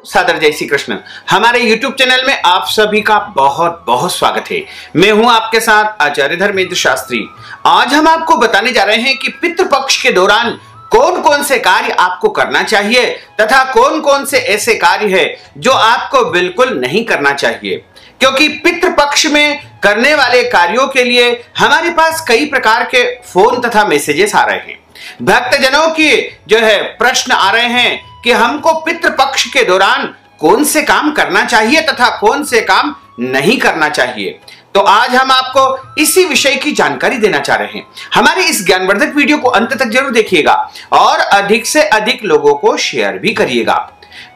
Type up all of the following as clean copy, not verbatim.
सादर जय श्री कृष्ण। हमारे YouTube चैनल में आप सभी का बहुत बहुत स्वागत है। मैं हूं आपके साथ आचार्य धर्मेंद्र शास्त्री। आज हम आपको बताने जा रहे हैं कि पितृपक्ष के दौरान कौन कौन से कार्य आपको करना चाहिए तथा कौन कौन से ऐसे कार्य है जो आपको बिल्कुल नहीं करना चाहिए, क्योंकि पितृपक्ष में करने वाले कार्यों के लिए हमारे पास कई प्रकार के फोन तथा मैसेजेस आ रहे हैं। भक्तजनों की प्रश्न आ रहे हैं कि हमको पितृपक्ष के दौरान कौन से काम करना चाहिए तथा कौन से काम नहीं करना चाहिए। तो आज हम आपको इसी विषय की जानकारी देना चाह रहे हैं। हमारे इस ज्ञानवर्धक वीडियो को अंत तक जरूर देखिएगा और अधिक से अधिक लोगों को शेयर भी करिएगा।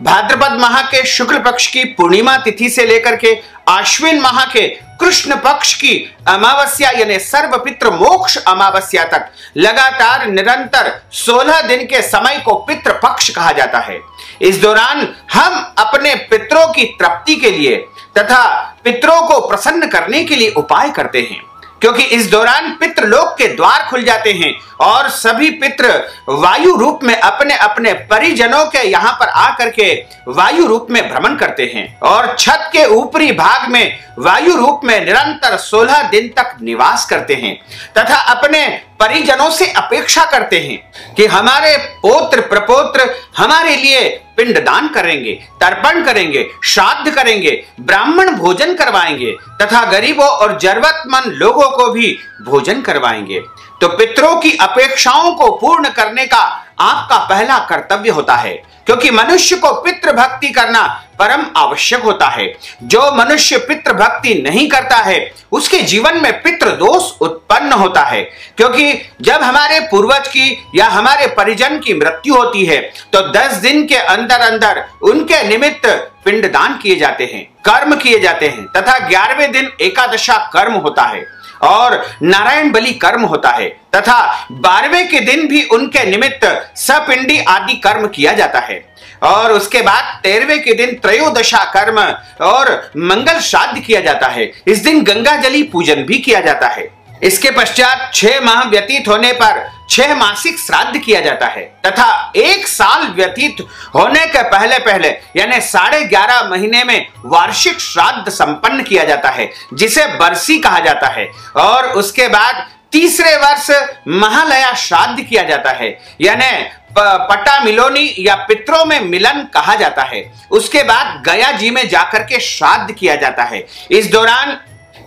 भाद्रपद माह के शुक्ल पक्ष की पूर्णिमा तिथि से लेकर के आश्विन माह के कृष्ण पक्ष की अमावस्या यानी सर्व पितृ मोक्ष अमावस्या तक लगातार निरंतर 16 दिन के समय को पितृ पक्ष कहा जाता है। इस दौरान हम अपने पितरों की तृप्ति के लिए तथा पितरों को प्रसन्न करने के लिए उपाय करते हैं, क्योंकि इस दौरान पितृलोक के द्वार खुल जाते हैं और सभी पितृ वायु रूप में अपने अपने परिजनों के यहाँ पर आकर के वायु रूप में भ्रमण करते हैं और छत के ऊपरी भाग में वायु रूप में निरंतर 16 दिन तक निवास करते हैं तथा अपने परिजनों से अपेक्षा करते हैं कि हमारे पौत्र प्रपौत्र हमारे लिए पिंडदान करेंगे, तर्पण करेंगे, श्राद्ध करेंगे, ब्राह्मण भोजन करवाएंगे तथा गरीबों और जरूरतमंद लोगों को भी भोजन करवाएंगे। तो पितरों की अपेक्षाओं को पूर्ण करने का आपका पहला कर्तव्य होता है, क्योंकि मनुष्य को पितृ भक्ति करना परम आवश्यक होता है। जो मनुष्य पितृ भक्ति नहीं करता है उसके जीवन में पितृ दोष उत्पन्न होता है, क्योंकि जब हमारे पूर्वज की या हमारे परिजन की मृत्यु होती है तो 10 दिन के अंदर अंदर उनके निमित्त पिंडदान किए जाते हैं, कर्म किए जाते हैं तथा 11वें दिन एकादशा कर्म होता है और नारायण बलि कर्म होता है तथा 12वें के दिन भी उनके निमित्त सपिंडी आदि कर्म किया जाता है और उसके बाद 13वें के दिन त्रयोदशा कर्म और मंगल श्राद्ध किया जाता है। इस दिन गंगा जली पूजन भी किया जाता है। इसके पश्चात 6 माह व्यतीत होने पर 6 मासिक श्राद्ध किया जाता है तथा 1 साल व्यतीत होने के पहले पहले यानी 11.5 महीने में वार्षिक श्राद्ध संपन्न किया जाता है, जिसे बरसी कहा जाता है और उसके बाद तीसरे वर्ष महालया श्राद्ध किया जाता है, यानी पटा मिलोनी या पितरों में मिलन कहा जाता है। उसके बाद गया जी में जाकर के श्राद्ध किया जाता है। इस दौरान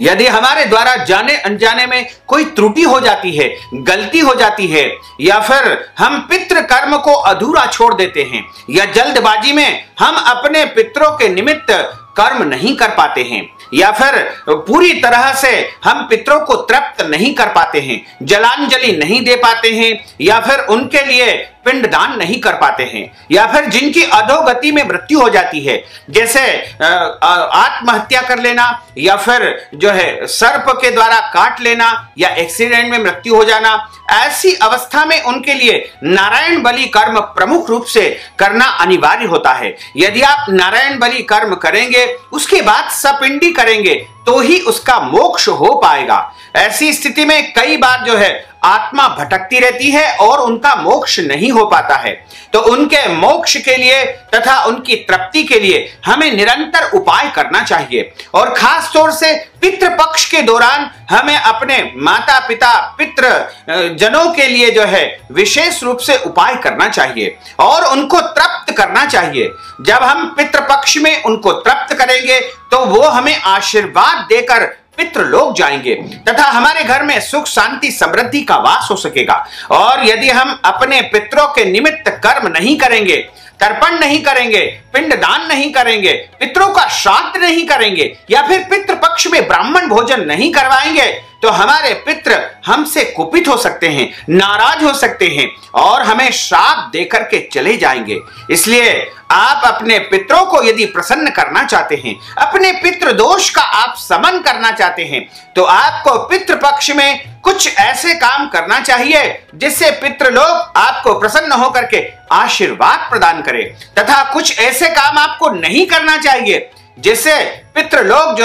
यदि हमारे द्वारा जाने अनजाने में कोई त्रुटि हो जाती है, गलती हो जाती है या फिर हम पितृ कर्म को अधूरा छोड़ देते हैं या जल्दबाजी में हम अपने पितरों के निमित्त कर्म नहीं कर पाते हैं या फिर पूरी तरह से हम पितरों को तृप्त नहीं कर पाते हैं, जलांजलि नहीं दे पाते हैं या फिर उनके लिए पिंडदान नहीं कर पाते हैं या फिर जिनकी अधोगति में मृत्यु हो जाती है, जैसे आत्महत्या कर लेना या फिर सर्प के द्वारा काट लेना या एक्सीडेंट में मृत्यु हो जाना, ऐसी अवस्था में उनके लिए नारायण बलि कर्म प्रमुख रूप से करना अनिवार्य होता है। यदि आप नारायण बलि कर्म करेंगे उसके बाद सपिंडी करेंगे तो ही उसका मोक्ष हो पाएगा। ऐसी स्थिति में कई बार आत्मा भटकती रहती है और उनका मोक्ष नहीं हो पाता है। तो उनके मोक्ष के लिए तथा उनकी तृप्ति के लिए हमें निरंतर उपाय करना चाहिए और खास तौर से पितृपक्ष के दौरान हमें अपने माता पिता पितृ जनों के लिए विशेष रूप से उपाय करना चाहिए और उनको तृप्त करना चाहिए। जब हम पितृपक्ष में उनको तृप्त करेंगे तो वो हमें आशीर्वाद देकर पितृलोक जाएंगे तथा हमारे घर में सुख शांति समृद्धि का वास हो सकेगा। और यदि हम अपने पितरों के निमित्त कर्म नहीं करेंगे, तर्पण नहीं करेंगे, पिंडदान नहीं करेंगे, पितरों का श्राद्ध नहीं करेंगे या फिर पितृपक्ष में ब्राह्मण भोजन नहीं करवाएंगे तो हमारे पितृ हमसे कुपित हो सकते हैं, नाराज हो सकते हैं और हमें श्राप देकर के चले जाएंगे। इसलिए आप अपने पितरों को यदि प्रसन्न करना चाहते हैं, अपने पितृ दोष का आप समन करना चाहते हैं, तो आपको पितृपक्ष में कुछ ऐसे काम करना चाहिए जिससे पितृलोक आपको प्रसन्न होकर के आशीर्वाद प्रदान करे तथा कुछ ऐसे काम आपको नहीं करना चाहिए जिससे पितृलोक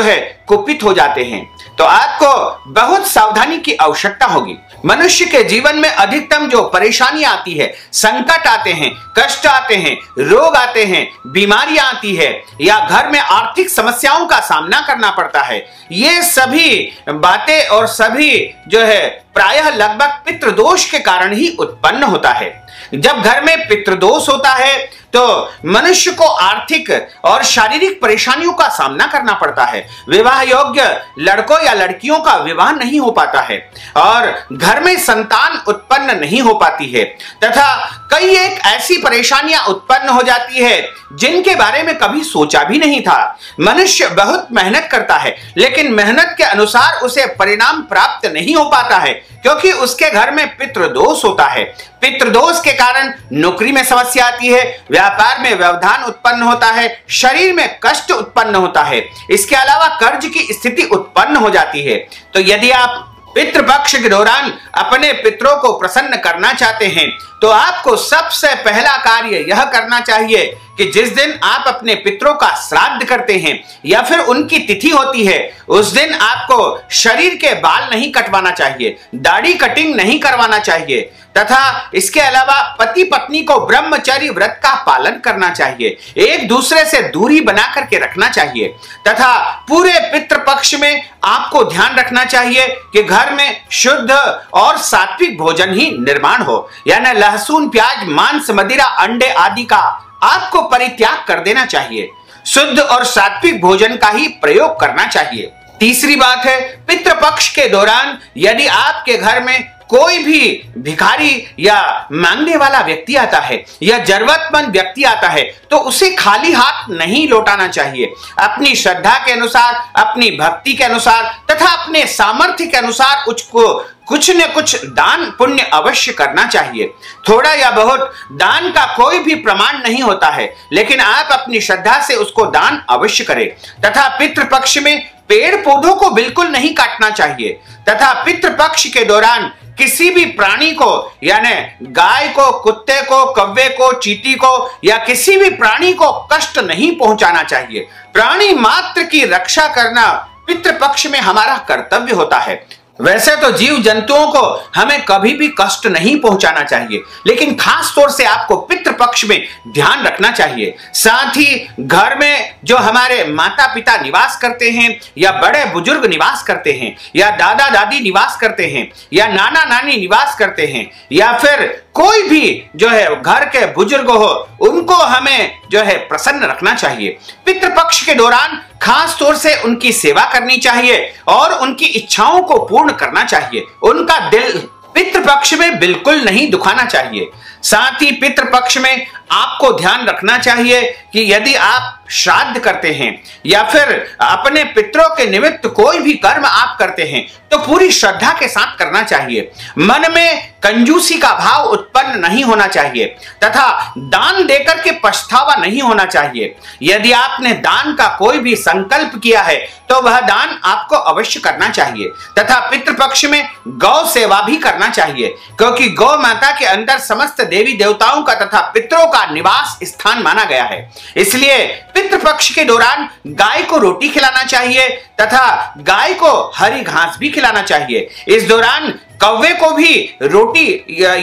कुपित हो जाते हैं। तो आपको बहुत सावधानी की आवश्यकता होगी। मनुष्य के जीवन में अधिकतम जो परेशानियां आती है, संकट आते हैं, कष्ट आते हैं, रोग आते हैं, बीमारियां आती है या घर में आर्थिक समस्याओं का सामना करना पड़ता है, ये सभी बातें और सभी जो है प्रायः लगभग पितृदोष के कारण ही उत्पन्न होता है। जब घर में पितृदोष होता है तो मनुष्य को आर्थिक और शारीरिक परेशानियों का सामना करना पड़ता है। विवाह योग्य लड़कों या लड़कियों का विवाह नहीं हो पाता है और घर में संतान उत्पन्न नहीं हो पाती है तथा कई एक ऐसी परेशानियां उत्पन्न हो जाती है जिनके बारे में कभी सोचा भी नहीं था। मनुष्य बहुत मेहनत करता है लेकिन मेहनत के अनुसार उसे परिणाम प्राप्त नहीं हो पाता है क्योंकि उसके घर में पितृदोष होता है। पितृदोष के कारण नौकरी में समस्या आती है, व्यापार में व्यवधान उत्पन्न होता है, शरीर में कष्ट उत्पन्न होता है, इसके अलावा कर्ज की स्थिति उत्पन्न हो जाती है। तो यदि आप पितृपक्ष के दौरान अपने पितरों को प्रसन्न करना चाहते हैं तो आपको सबसे पहला कार्य यह करना चाहिए कि जिस दिन आप अपने पितरों का श्राद्ध करते हैं या फिर उनकी तिथि होती है उस दिन आपको शरीर के बाल नहीं कटवाना चाहिए, दाढ़ी कटिंग नहीं करवाना चाहिए तथा इसके अलावा पति पत्नी को ब्रह्मचर्य व्रत का पालन करना चाहिए, एक दूसरे से दूरी बना करके रखना चाहिए तथा पूरे पितृपक्ष में आपको ध्यान रखना चाहिए कि घर में शुद्ध और सात्विक भोजन ही निर्माण हो, यानी लहसुन, प्याज, मांस, मदिरा, अंडे आदि का आपको परित्याग कर देना चाहिए। शुद्ध और सात्विक भोजन का ही प्रयोग करना चाहिए। तीसरी बात है, पितृपक्ष के दौरान यदि आपके घर में कोई भी भिखारी या मांगने वाला व्यक्ति आता है या जरूरतमंद व्यक्ति आता है तो उसे खाली हाथ नहीं लौटाना चाहिए। अपनी श्रद्धा के अनुसार, अपनी भक्ति के अनुसार तथा अपने सामर्थ्य के अनुसार उसको कुछ न कुछ दान पुण्य अवश्य करना चाहिए। थोड़ा या बहुत दान का कोई भी प्रमाण नहीं होता है लेकिन आप अपनी श्रद्धा से उसको दान अवश्य करें तथा पितृपक्ष में पेड़ पौधों को बिल्कुल नहीं काटना चाहिए तथा पितृपक्ष के दौरान किसी भी प्राणी को यानी गाय को, कुत्ते को, कौवे को, चींटी को या किसी भी प्राणी को कष्ट नहीं पहुंचाना चाहिए। प्राणी मात्र की रक्षा करना पितृपक्ष में हमारा कर्तव्य होता है। वैसे तो जीव जंतुओं को हमें कभी भी कष्ट नहीं पहुंचाना चाहिए लेकिन खास तौर से आपको पितृपक्ष में ध्यान रखना चाहिए। साथ ही घर में जो हमारे माता पिता निवास करते हैं या बड़े बुजुर्ग निवास करते हैं या दादा दादी निवास करते हैं या नाना नानी निवास करते हैं या फिर कोई भी जो है घर के बुजुर्ग हो उनको हमें जो है प्रसन्न रखना चाहिए। पितृपक्ष के दौरान खास तौर से उनकी सेवा करनी चाहिए और उनकी इच्छाओं को पूर्ण करना चाहिए। उनका दिल पितृपक्ष में बिल्कुल नहीं दुखाना चाहिए। साथ ही पितृपक्ष में आपको ध्यान रखना चाहिए कि यदि आप श्राद्ध करते हैं या फिर अपने पितरों के निमित्त कोई भी कर्म आप करते हैं तो पूरी श्रद्धा के साथ करना चाहिए। मन में कंजूसी का भाव उत्पन्न नहीं होना चाहिए तथा दान देकर के पछतावा नहीं होना चाहिए। यदि आपने दान का कोई भी संकल्प किया है तो वह दान आपको अवश्य करना चाहिए तथा पितृपक्ष में गौ सेवा भी करना चाहिए क्योंकि गौ माता के अंदर समस्त देवी देवताओं का तथा पितरों का निवास स्थान माना गया है। इसलिए पितृपक्ष के दौरान गाय को रोटी खिलाना चाहिए तथा गाय को हरी घास भी खिलाना चाहिए। इस दौरान कौवे को भी रोटी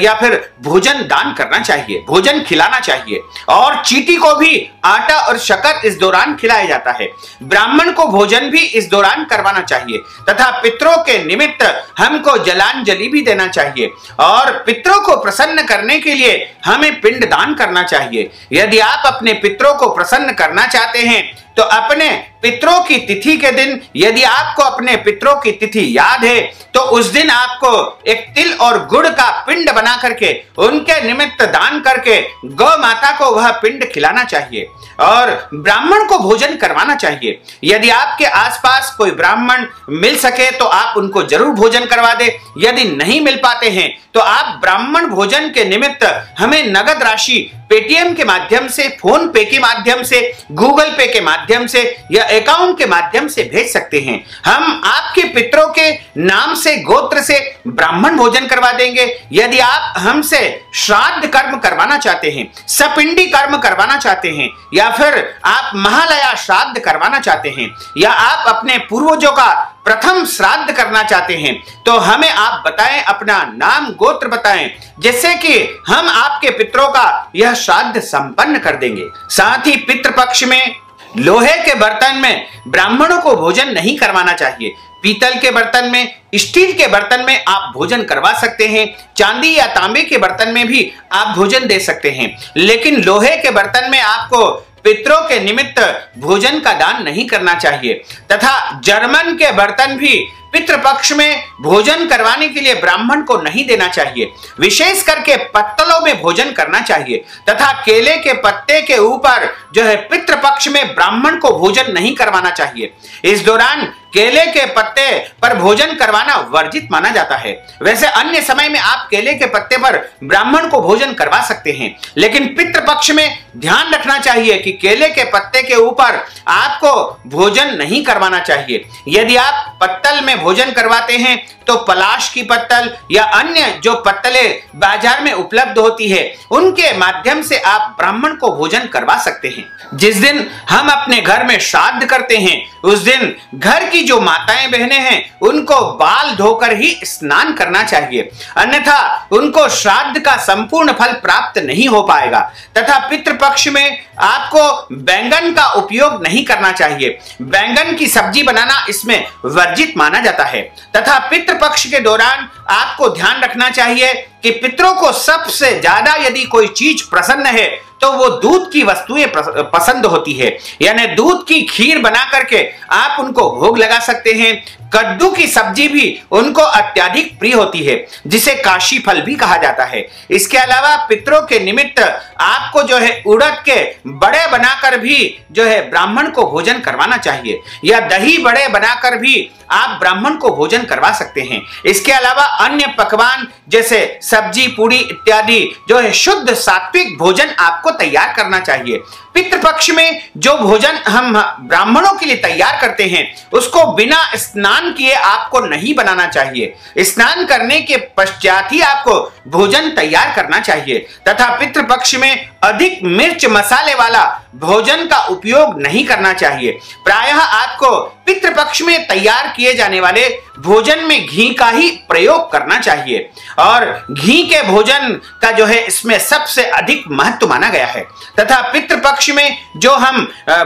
या फिर भोजन दान करना चाहिए, भोजन खिलाना चाहिए और चींटी को भी आटा और शक्कर इस दौरान खिलाया जाता है। ब्राह्मण को भोजन भी इस दौरान करवाना चाहिए तथा पितरों के निमित्त हमको जलांजलि भी देना चाहिए और पितरों को प्रसन्न करने के लिए हमें पिंड दान करना चाहिए। यदि आप अपने पितरों को प्रसन्न करना चाहते हैं तो अपने पितरों की तिथि के दिन यदि आपको अपने पितरों की तिथि याद है तो उस दिन आपको एक तिल और गुड़ का पिंड बना करके उनके निमित्त दान करके गौ माता को वह पिंड खिलाना चाहिए और ब्राह्मण को भोजन करवाना चाहिए। यदि आपके आसपास कोई ब्राह्मण मिल सके तो आप उनको जरूर भोजन करवा दे। यदि नहीं मिल पाते हैं तो आप ब्राह्मण भोजन के निमित्त हमें नगद राशि पेटीएम के माध्यम से, फोन पे के माध्यम से, गूगल पे के माध्यम से या अकाउंट के माध्यम से भेज सकते हैं। हम आपके पितरों के नाम से, गोत्र से ब्राह्मण भोजन करवा देंगे। यदि आप हमसे श्राद्ध कर्म करवाना चाहते हैं, सपिंडी कर्म करवाना चाहते हैं या फिर आप महालया श्राद्ध करवाना चाहते हैं या आप अपने पूर्वजों का प्रथम श्राद्ध करना चाहते हैं तो हमें आप बताएं, अपना नाम गोत्र बताएं, जिससे कि हम आपके पितरों का यह श्राद्ध संपन्न कर देंगे। साथ ही पितृपक्ष में लोहे के बर्तन में ब्राह्मणों को भोजन नहीं करवाना चाहिए। पीतल के बर्तन में, स्टील के बर्तन में आप भोजन करवा सकते हैं। चांदी या तांबे के बर्तन में भी आप भोजन दे सकते हैं, लेकिन लोहे के बर्तन में आपको पितरों के निमित्त भोजन का दान नहीं करना चाहिए। तथा जर्मन के बर्तन भी पितृपक्ष में भोजन करवाने के लिए ब्राह्मण को नहीं देना चाहिए। विशेष करके पत्तलों में भोजन करना चाहिए तथा केले के पत्ते के ऊपर जो है पितृपक्ष में ब्राह्मण को भोजन नहीं करवाना चाहिए। इस दौरान केले के पत्ते पर भोजन करवाना वर्जित माना जाता है। वैसे अन्य समय में आप केले के पत्ते पर ब्राह्मण को भोजन करवा सकते हैं, लेकिन पितृपक्ष में ध्यान रखना चाहिए कि केले के पत्ते के ऊपर आपको भोजन नहीं करवाना चाहिए। यदि आप पत्तल में भोजन करवाते हैं तो पलाश की पत्तल या अन्य जो पत्तले बाजार में उपलब्ध होती है उनके माध्यम से आप ब्राह्मण को भोजन करवा सकते हैं। जिस दिन हम अपने घर में श्राद्ध करते हैं उस दिन घर की जो माताएं बहनें हैं उनको बाल धोकर ही स्नान करना चाहिए, अन्यथा उनको श्राद्ध का संपूर्ण फल प्राप्त नहीं हो पाएगा। तथा पितृपक्ष में आपको बैंगन का उपयोग नहीं करना चाहिए। बैंगन की सब्जी बनाना इसमें वर्जित माना जाता है। तथा पितृपक्ष के दौरान आपको ध्यान रखना चाहिए कि पितरों को सबसे ज्यादा यदि कोई चीज प्रसन्न है तो वो दूध की वस्तुएं पसंद होती है, यानी दूध की खीर बना करके आप उनको भोग लगा सकते हैं। कद्दू की सब्जी भी उनको अत्यधिक प्रिय होती है, जिसे काशी फल भी कहा जाता है। इसके अलावा पितरों के निमित्त आपको जो है उड़द के बड़े बनाकर भी जो है ब्राह्मण को भोजन करवाना चाहिए, या दही बड़े बनाकर भी आप ब्राह्मण को भोजन करवा सकते हैं। इसके अलावा अन्य पकवान जैसे सब्जी, पूड़ी इत्यादि जो है शुद्ध सात्विक भोजन आपको तैयार करना चाहिए। पितृपक्ष में जो भोजन हम ब्राह्मणों के लिए तैयार करते हैं उसको बिना स्नान किए आपको नहीं बनाना चाहिए। स्नान करने के पश्चात ही आपको भोजन तैयार करना चाहिए। तथा पितृपक्ष में अधिक मिर्च मसाले वाला भोजन का उपयोग नहीं करना चाहिए। प्रायः आपको पितृपक्ष में तैयार किए जाने वाले भोजन में घी का ही प्रयोग करना चाहिए, और घी के भोजन का जो है इसमें सबसे अधिक महत्व माना गया है। तथा पितृपक्ष में जो हम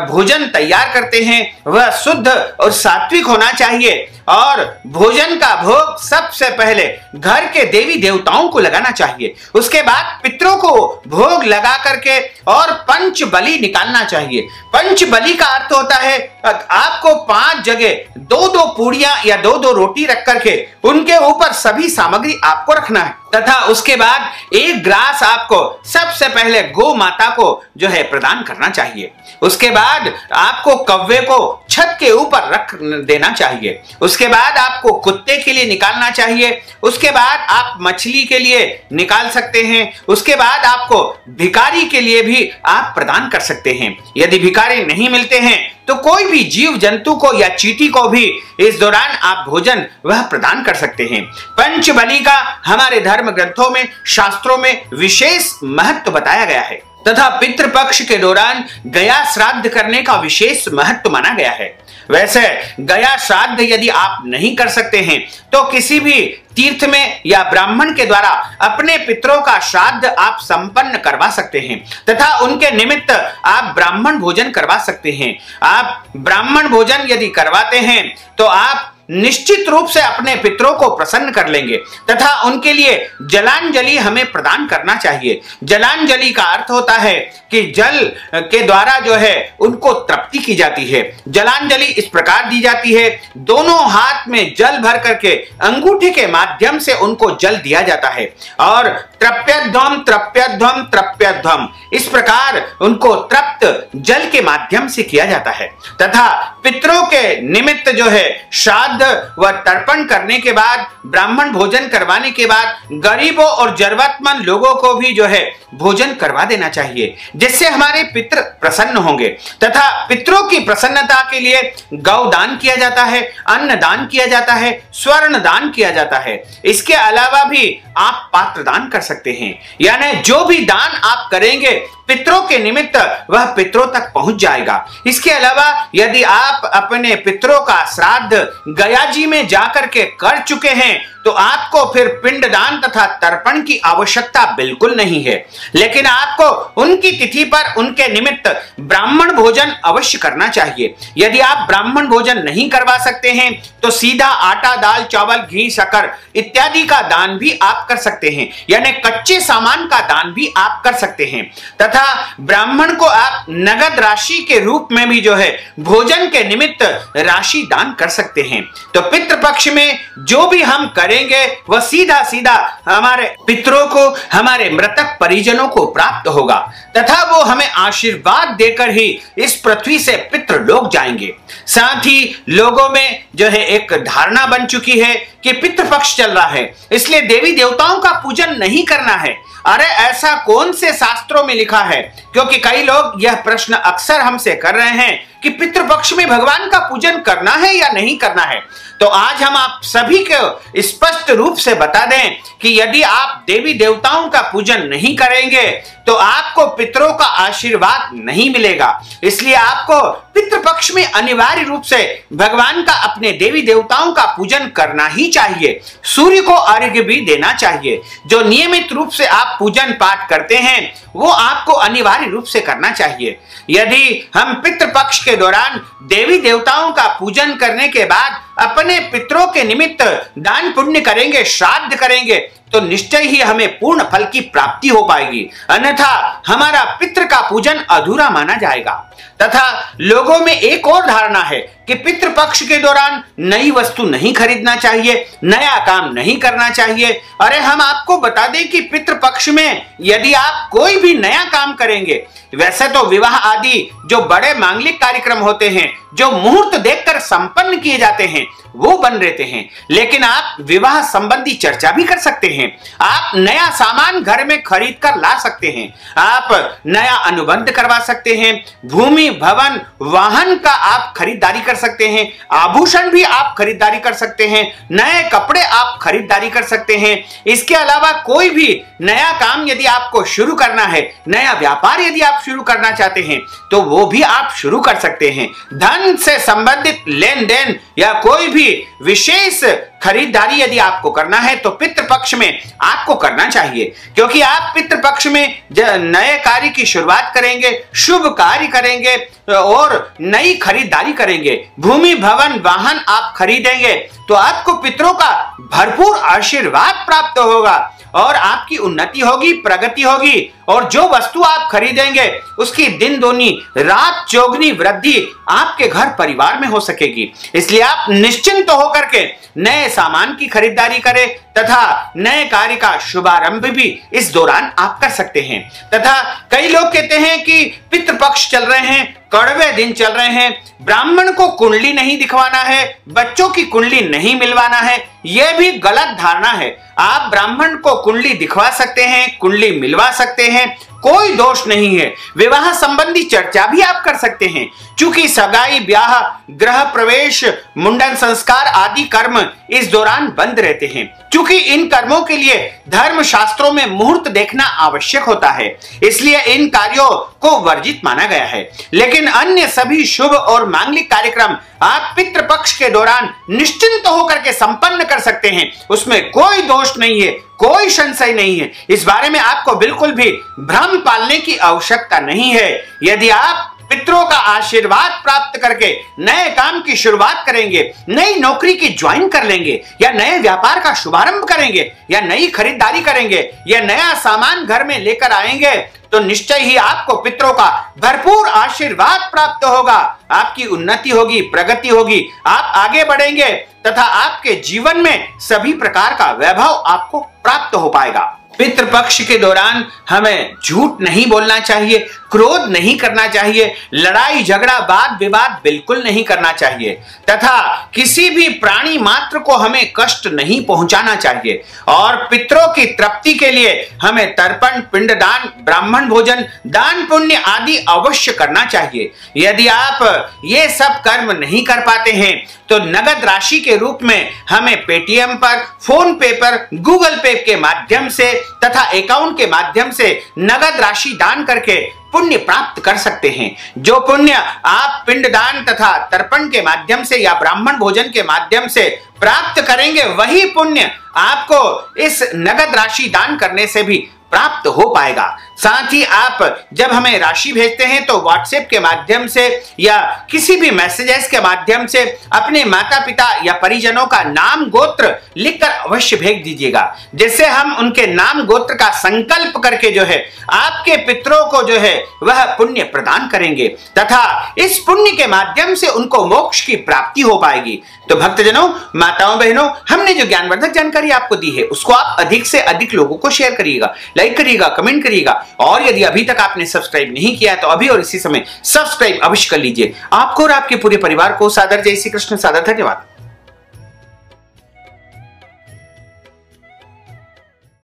भोजन तैयार करते हैं वह शुद्ध और सात्विक होना चाहिए, और भोजन का भोग सबसे पहले घर के देवी देवताओं को लगाना चाहिए। उसके बाद पितरों को भोग लगा करके और पंच बलि निकालना चाहिए। पंच बलि का अर्थ होता है आपको 5 जगह 2-2 पूड़ियां या 2-2 रोटी रख करके उनके ऊपर सभी सामग्री आपको रखना है, तथा उसके बाद 1 ग्रास आपको सबसे पहले गौ माता को जो है प्रदान करना चाहिए। उसके बाद आपको कौवे को छत के ऊपर रख देना चाहिए। उसके बाद आपको कुत्ते के लिए निकालना चाहिए। उसके बाद आप मछली के लिए निकाल सकते हैं। उसके बाद आपको भिखारी के लिए भी आप प्रदान कर सकते हैं। यदि भिखारी नहीं मिलते हैं तो कोई भी जीव जंतु को या चींटी को भी इस दौरान आप भोजन वह प्रदान कर सकते हैं। पंच बलि का हमारे धर्म ग्रंथों में, शास्त्रों में विशेष महत्व बताया गया है। तथा पितृपक्ष के दौरान गया श्राद्ध करने का विशेष महत्व माना गया है। वैसे गया श्राद्ध यदि आप नहीं कर सकते हैं तो किसी भी तीर्थ में या ब्राह्मण के द्वारा अपने पितरों का श्राद्ध आप संपन्न करवा सकते हैं, तथा उनके निमित्त आप ब्राह्मण भोजन करवा सकते हैं। आप ब्राह्मण भोजन यदि करवाते हैं तो आप निश्चित रूप से अपने पितरों को प्रसन्न कर लेंगे, तथा उनके लिए जलांजलि हमें प्रदान करना चाहिए। जलांजलि का अर्थ होता है कि जल के द्वारा जो है उनको तृप्ति की जाती है। जलांजलि इस प्रकार दी जाती है, दोनों हाथ में जल भर करके अंगूठे के माध्यम से उनको जल दिया जाता है, और तृप्यध्वम तृप्यध्वम तृप्यध्वम इस प्रकार उनको तृप्त जल के माध्यम से किया जाता है। तथा पितरों के निमित्त जो है श्राद्ध व तर्पण करने के बाद, ब्राह्मण भोजन करवाने के बाद गरीबों और जरूरतमंद लोगों को भी जो है भोजन करवा देना चाहिए, जिससे हमारे पितृ प्रसन्न होंगे। तथा पितरों की प्रसन्नता के लिए गौ दान किया जाता है, अन्न दान किया जाता है, स्वर्ण दान किया जाता है। इसके अलावा भी आप पात्र दान कर सकते हैं, यानी जो भी दान आप करेंगे पितरों के निमित्त वह पितरों तक पहुंच जाएगा। इसके अलावा यदि आप अपने पितरों का श्राद्ध गया जी में जाकर के कर चुके हैं तो आपको फिर पिंडदान तथा तर्पण की आवश्यकता बिल्कुल नहीं है, लेकिन आपको उनकी तिथि पर उनके निमित्त ब्राह्मण भोजन अवश्य करना चाहिए। यदि आप ब्राह्मण भोजन नहीं करवा सकते हैं तो सीधा आटा, दाल, चावल, घी, शक्कर इत्यादि का दान भी आप कर सकते हैं, यानी कच्चे सामान का दान भी आप कर सकते हैं। तथा ब्राह्मण को आप नगद राशि के रूप में भी जो है भोजन के निमित्त राशि दान कर सकते हैं। तो पितृपक्ष में जो भी हम करेंगे वह सीधा सीधा हमारे पितरों को, हमारे मृतक परिजनों को प्राप्त होगा तथा वो हमें आशीर्वाद देकर ही इस पृथ्वी से पितृ लोग जाएंगे। साथ ही लोगों में जो है एक धारणा बन चुकी है कि पितृपक्ष चल रहा है इसलिए देवी देवताओं का पूजन नहीं करना है। अरे ऐसा कौन से शास्त्रों में लिखा है? क्योंकि कई लोग यह प्रश्न अक्सर हमसे कर रहे हैं कि पितृपक्ष में भगवान का पूजन करना है या नहीं करना है। तो आज हम आप सभी को स्पष्ट रूप से बता दें कि यदि आप देवी देवताओं का पूजन नहीं करेंगे तो आपको पितरों का आशीर्वाद नहीं मिलेगा। इसलिए आपको पितृपक्ष में अनिवार्य रूप से भगवान का, अपने देवी देवताओं का पूजन करना ही चाहिए। सूर्य को अर्घ्य भी देना चाहिए। जो नियमित रूप से आप पूजन पाठ करते हैं वो आपको अनिवार्य रूप से करना चाहिए। यदि हम पितृपक्ष के दौरान देवी देवताओं का पूजन करने के बाद अपने पितरों के निमित्त दान पुण्य करेंगे, श्राद्ध करेंगे तो निश्चय ही हमें पूर्ण फल की प्राप्ति हो पाएगी, अन्यथा हमारा पितृ का पूजन अधूरा माना जाएगा। तथा लोगों में एक और धारणा है कि पितृपक्ष के दौरान नई वस्तु नहीं खरीदना चाहिए, नया काम नहीं करना चाहिए। अरे हम आपको बता दें कि पितृपक्ष में यदि आप कोई भी नया काम करेंगे, वैसे तो विवाह आदि जो बड़े मांगलिक कार्यक्रम होते हैं जो मुहूर्त देखकर संपन्न किए जाते हैं वो बन रहते हैं, लेकिन आप विवाह संबंधी चर्चा भी कर सकते हैं। आप नया सामान घर में खरीद कर ला सकते हैं, आप नया अनुबंध करवा सकते हैं, भूमि, भवन, वाहन का आप खरीदारी कर सकते हैं, आभूषण भी आप खरीदारी कर सकते हैं, नए कपड़े आप खरीदारी कर सकते हैं। इसके अलावा कोई भी नया काम यदि आपको शुरू करना है, नया व्यापार यदि आप शुरू करना चाहते हैं तो वो भी आप शुरू कर सकते हैं। धन से संबंधित लेन देन या कोई भी विशेष खरीदारी यदि आपको करना है तो पितृपक्ष में आपको करना चाहिए, क्योंकि आप पितृपक्ष में नए कार्य की शुरुआत करेंगे, शुभ कार्य करेंगे और नई खरीदारी करेंगे, भूमि, भवन, वाहन आप खरीदेंगे तो आपको पितरों का भरपूर आशीर्वाद प्राप्त होगा और आपकी उन्नति होगी, प्रगति होगी और जो वस्तु आप खरीदेंगे उसकी दिन दोनी रात चौगनी वृद्धि आपके घर परिवार में हो सकेगी। इसलिए आप निश्चिंत होकर के नए सामान की खरीदारी करें तथा नए कार्य का शुभारंभ भी इस दौरान आप कर सकते हैं। तथा कई लोग कहते हैं कि पितृपक्ष चल रहे हैं, कड़वे दिन चल रहे हैं, ब्राह्मण को कुंडली नहीं दिखवाना है, बच्चों की कुंडली नहीं मिलवाना है। यह भी गलत धारणा है। आप ब्राह्मण को कुंडली दिखवा सकते हैं, कुंडली मिलवा सकते हैं, कोई दोष नहीं है। विवाह संबंधी चर्चा भी आप कर सकते हैं, क्योंकि सगाई, ब्याह, गृह प्रवेश, मुंडन संस्कार आदि कर्म इस दौरान बंद रहते हैं, क्योंकि इन कर्मों के लिए धर्म शास्त्रों में मुहूर्त देखना आवश्यक होता है, इसलिए इन कार्यों को वर्जित माना गया है। लेकिन अन्य सभी शुभ और मांगलिक कार्यक्रम आप पितृपक्ष के दौरान निश्चिंत होकर के संपन्न कर सकते हैं, उसमें कोई दोष नहीं है, कोई संशय नहीं है। इस बारे में आपको बिल्कुल भी भ्रम पालने की आवश्यकता नहीं है। यदि आप पितरों का आशीर्वाद प्राप्त करके नए काम की शुरुआत करेंगे, नई नौकरी की ज्वाइन कर लेंगे या नए व्यापार का शुभारंभ करेंगे या नई खरीदारी करेंगे या नया सामान घर में लेकर आएंगे तो निश्चय ही आपको पितरों का भरपूर आशीर्वाद प्राप्त होगा, आपकी उन्नति होगी, प्रगति होगी, आप आगे बढ़ेंगे तथा आपके जीवन में सभी प्रकार का वैभव आपको प्राप्त हो पाएगा। पितृपक्ष के दौरान हमें झूठ नहीं बोलना चाहिए, क्रोध नहीं करना चाहिए, लड़ाई झगड़ा वाद विवाद बिल्कुल नहीं करना चाहिए तथा किसी भी प्राणी मात्र को हमें कष्ट नहीं पहुंचाना चाहिए। और पितरों की तृप्ति के लिए हमें तर्पण, पिंडदान, ब्राह्मण भोजन, दान पुण्य आदि अवश्य करना चाहिए। यदि आप ये सब कर्म नहीं कर पाते हैं तो नगद राशि के रूप में हमें पेटीएम पर, फोन पे पर, गूगल पे के माध्यम से तथा अकाउंट के माध्यम से नगद राशि दान करके पुण्य प्राप्त कर सकते हैं। जो पुण्य आप पिंडदान तथा तर्पण के माध्यम से या ब्राह्मण भोजन के माध्यम से प्राप्त करेंगे, वही पुण्य आपको इस नगद राशि दान करने से भी प्राप्त हो पाएगा। साथ ही आप जब हमें राशि भेजते हैं तो व्हाट्सएप के माध्यम से या किसी भी मैसेजेस के माध्यम से अपने माता पिता या परिजनों का नाम गोत्र लिखकर अवश्य भेज दीजिएगा, जिससे हम उनके नाम गोत्र का संकल्प करके जो है आपके पितरों को जो है वह पुण्य प्रदान करेंगे तथा इस पुण्य के माध्यम से उनको मोक्ष की प्राप्ति हो पाएगी। तो भक्तजनों, माताओं, बहनों, हमने जो ज्ञानवर्धक जानकारी आपको दी है उसको आप अधिक से अधिक लोगों को शेयर करिएगा, लाइक करिएगा, कमेंट करिएगा और यदि अभी तक आपने सब्सक्राइब नहीं किया तो अभी और इसी समय सब्सक्राइब अवश्य कर लीजिए। आपको और आपके पूरे परिवार को सादर जय श्री कृष्ण, सादर धन्यवाद।